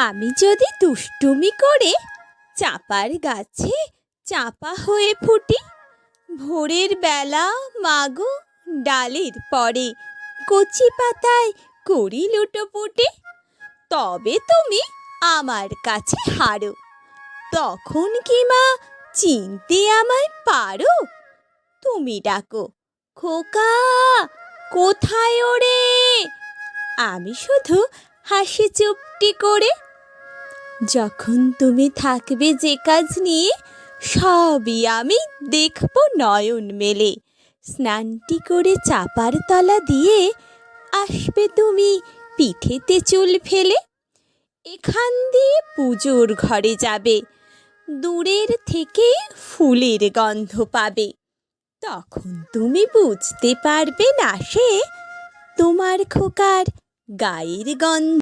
আমি যদি দুষ্টুমি করে চাপার গাছে চাপা হয়ে ফুটি, ভোরের বেলা মাগো ডালের পরে কচি পাতায় করি লুটোপুটি, তবে তুমি আমার কাছে হারো। তখন কি মা চিনতে আমায় পারো? তুমি ডাকো, খোকা কোথায় ওরে? আমি শুধু হাসি চুপটি করে। যখন তুমি থাকবে যে কাজ নিয়ে, সবই আমি দেখবো নয়ন মেলে। স্নানটি করে চাপার তলা দিয়ে আসবে তুমি পিঠেতে চুল ফেলে। এখান দিয়ে পুজোর ঘরে যাবে, দূরের থেকে ফুলের গন্ধ পাবে। তখন তুমি বুঝতে পারবে না সে তোমার খোকার গায়ের গন্ধ।